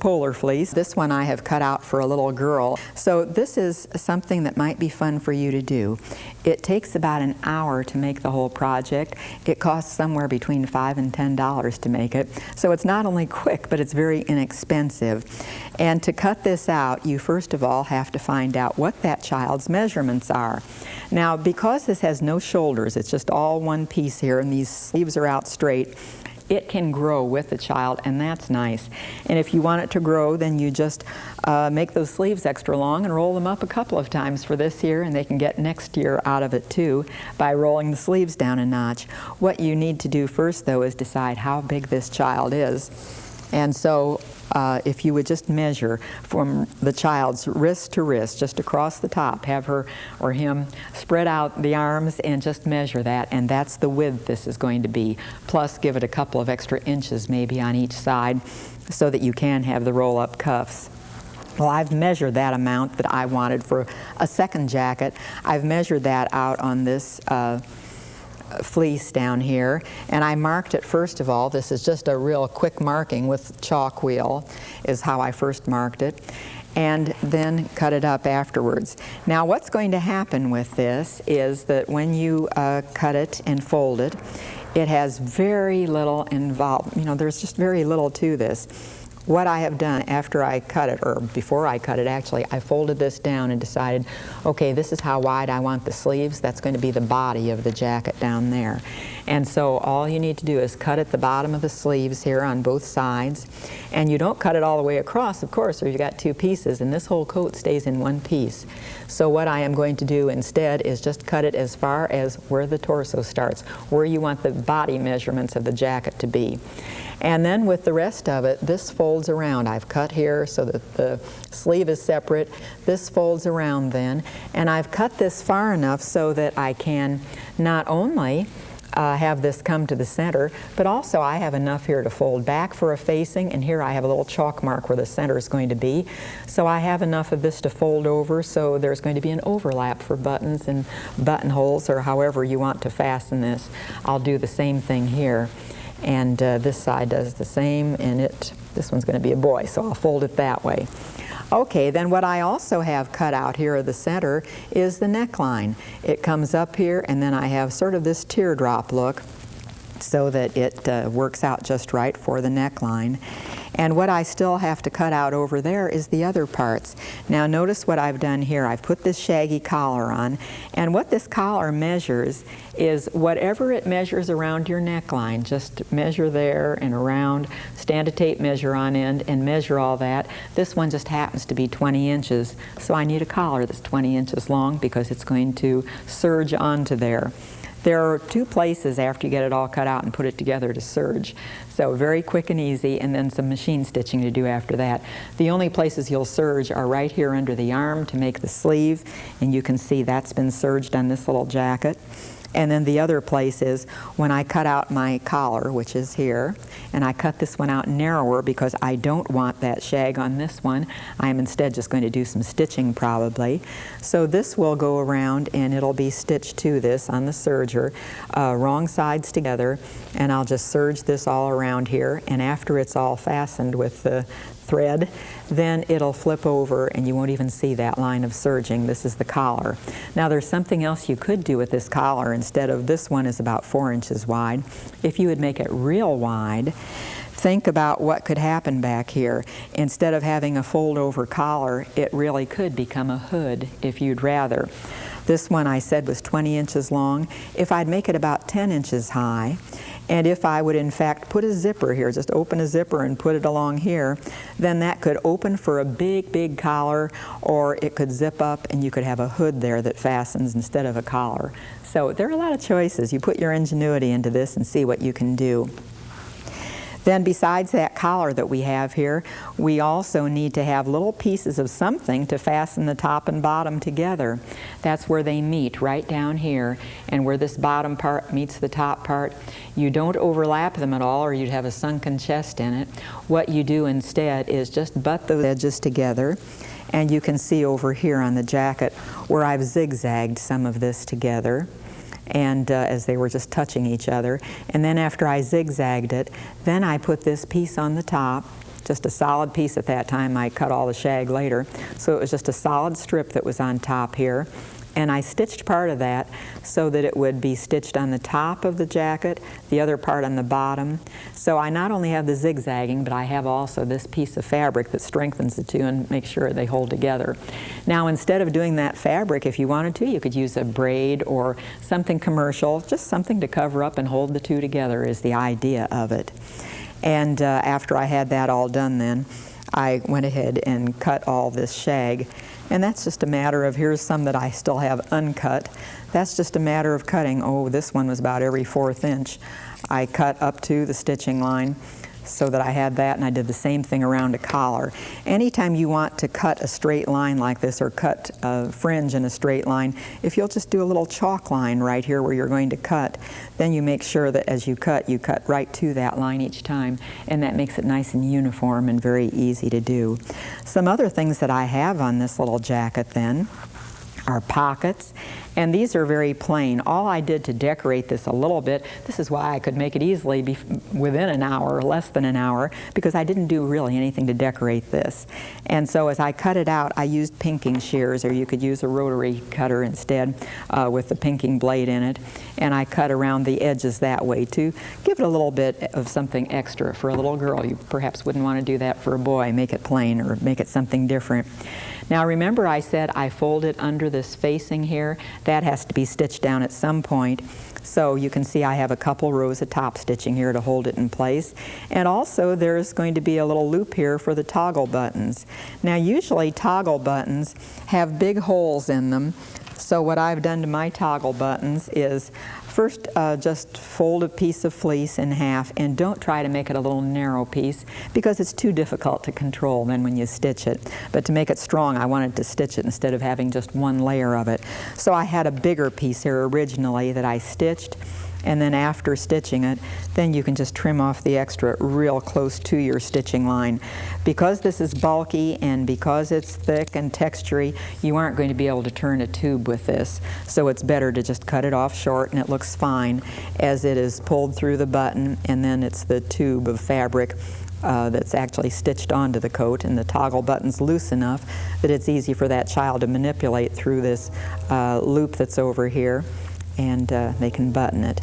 polar fleece. This one I have cut out for a little girl. So this is something that might be fun for you to do. It takes about an hour to make the whole project. It costs somewhere between $5 and $10 to make it. So it's not only quick, but it's very inexpensive. And to cut this out, you first of all have to find out what that child's measurements are. Now, because this has no shoulders, it's just all one piece here, and these sleeves are out straight, it can grow with the child, and that's nice. And if you want it to grow, then you just make those sleeves extra long and roll them up a couple of times for this year, and they can get next year out of it too by rolling the sleeves down a notch. What you need to do first, though, is decide how big this child is. And so if you would just measure from the child's wrist to wrist, just across the top, have her or him spread out the arms and just measure that, and that's the width this is going to be. Plus give it a couple of extra inches maybe on each side so that you can have the roll-up cuffs. Well, I've measured that amount that I wanted for a second jacket. I've measured that out on this fleece down here, and I marked it first of all. This is just a real quick marking with chalk wheel is how I first marked it, and then cut it up afterwards. Now what's going to happen with this is that when you cut it and fold it, it has very little involved. You know, there's just very little to this. What I have done after I cut it, or before I cut it actually, I folded this down and decided, okay, this is how wide I want the sleeves. That's going to be the body of the jacket down there. And so all you need to do is cut at the bottom of the sleeves here on both sides. And you don't cut it all the way across, of course, or you've got two pieces, and this whole coat stays in one piece. So what I am going to do instead is just cut it as far as where the torso starts, where you want the body measurements of the jacket to be. And then with the rest of it, this folds around. I've cut here so that the sleeve is separate. This folds around then. And I've cut this far enough so that I can not only have this come to the center, but also I have enough here to fold back for a facing, and here I have a little chalk mark where the center is going to be. So I have enough of this to fold over, so there's going to be an overlap for buttons and buttonholes, or however you want to fasten this. I'll do the same thing here. And this side does the same, and this one's going to be a boy, so I'll fold it that way. Okay, then what I also have cut out here at the center is the neckline. It comes up here, and then I have sort of this teardrop look so that it works out just right for the neckline. And what I still have to cut out over there is the other parts. Now notice what I've done here. I've put this shaggy collar on, and what this collar measures is whatever it measures around your neckline. Just measure there and around, stand a tape measure on end and measure all that. This one just happens to be 20 inches, so I need a collar that's 20 inches long because it's going to serge onto there. There are two places after you get it all cut out and put it together to serge. So very quick and easy, and then some machine stitching to do after that. The only places you'll serge are right here under the arm to make the sleeve, and you can see that's been serged on this little jacket. And then the other place is when I cut out my collar, which is here, and I cut this one out narrower because I don't want that shag on this one. I'm instead just going to do some stitching probably. So this will go around and it'll be stitched to this on the serger, wrong sides together, and I'll just serge this all around here, and after it's all fastened with the thread, then it'll flip over and you won't even see that line of serging. This is the collar. Now there's something else you could do with this collar. Instead of this one is about 4 inches wide, if you would make it real wide, think about what could happen back here. Instead of having a fold over collar, it really could become a hood if you'd rather. This one I said was 20 inches long. If I'd make it about 10 inches high, and if I would in fact put a zipper here, just open a zipper and put it along here, then that could open for a big, big collar, or it could zip up and you could have a hood there that fastens instead of a collar. So there are a lot of choices. You put your ingenuity into this and see what you can do. Then besides that collar that we have here, we also need to have little pieces of something to fasten the top and bottom together. That's where they meet, right down here, and where this bottom part meets the top part. You don't overlap them at all or you'd have a sunken chest in it. What you do instead is just butt those edges together, and you can see over here on the jacket where I've zigzagged some of this together, and as they were just touching each other. And then after I zigzagged it, then I put this piece on the top, just a solid piece at that time. I cut all the shag later. So it was just a solid strip that was on top here. And I stitched part of that so that it would be stitched on the top of the jacket, the other part on the bottom. So I not only have the zigzagging, but I have also this piece of fabric that strengthens the two and makes sure they hold together. Now, instead of doing that fabric, if you wanted to, you could use a braid or something commercial, just something to cover up and hold the two together is the idea of it. And after I had that all done then, I went ahead and cut all this shag. And that's just a matter of, here's some that I still have uncut. That's just a matter of cutting. Oh, this one was about every 1/4 inch. I cut up to the stitching line so that I had that, and I did the same thing around a collar. Anytime you want to cut a straight line like this or cut a fringe in a straight line, if you'll just do a little chalk line right here where you're going to cut, then you make sure that as you cut right to that line each time, and that makes it nice and uniform and very easy to do. Some other things that I have on this little jacket then are pockets, and these are very plain. All I did to decorate this a little bit, this is why I could make it easily within an hour or less than an hour, because I didn't do really anything to decorate this. And so as I cut it out, I used pinking shears, or you could use a rotary cutter instead with the pinking blade in it, and I cut around the edges that way to give it a little bit of something extra. For a little girl, you perhaps wouldn't want to do that for a boy. Make it plain or make it something different. Now remember, I said I fold it under this facing here. That has to be stitched down at some point. So you can see I have a couple rows of top stitching here to hold it in place. And also there's going to be a little loop here for the toggle buttons. Now usually toggle buttons have big holes in them. So what I've done to my toggle buttons is first just fold a piece of fleece in half, and don't try to make it a little narrow piece because it's too difficult to control then when you stitch it. But to make it strong, I wanted to stitch it instead of having just one layer of it. So I had a bigger piece here originally that I stitched, and then after stitching it, then you can just trim off the extra real close to your stitching line. Because this is bulky and because it's thick and textury, you aren't going to be able to turn a tube with this. So it's better to just cut it off short, and it looks fine as it is pulled through the button, and then it's the tube of fabric that's actually stitched onto the coat, and the toggle button's loose enough that it's easy for that child to manipulate through this loop that's over here, and they can button it.